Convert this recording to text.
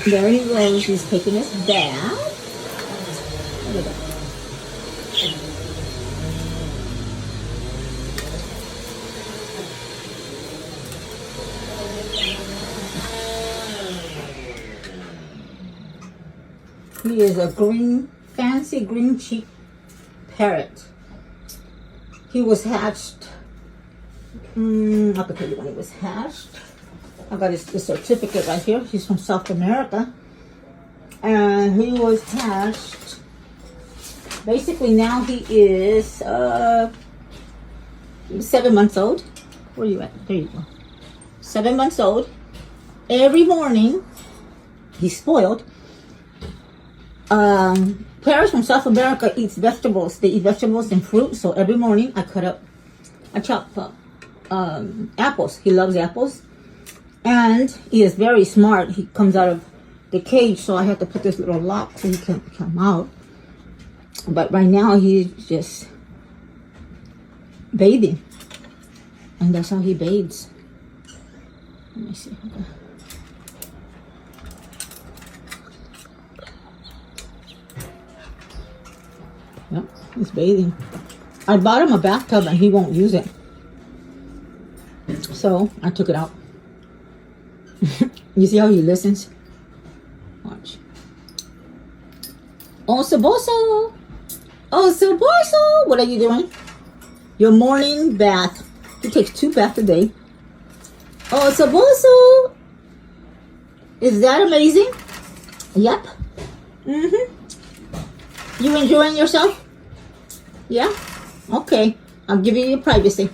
There he goes. He's taking his bath. Look at that. He is a fancy green cheek parrot. He was hatched. I can tell you when he was hatched. I got the certificate right here. He's from South America. And he was hatched. Basically now he is 7 months old. Where are you at? There you go. 7 months old. Every morning, he's spoiled. Parrots from South America eats vegetables. They eat vegetables and fruit. So every morning I chop up apples. He loves apples. And he is very smart. He comes out of the cage, so I have to put this little lock so he can't come out. But right now he's just bathing. And that's how he bathes. Let me see. Yep, he's bathing. I bought him a bathtub and he won't use it. So I took it out. You see how he listens? Watch. Oso bozo! Oso bozo! What are you doing? Your morning bath. He takes 2 baths a day. Oso bozo! Is that amazing? Yep. You enjoying yourself? Yeah? Okay. I'm giving you privacy.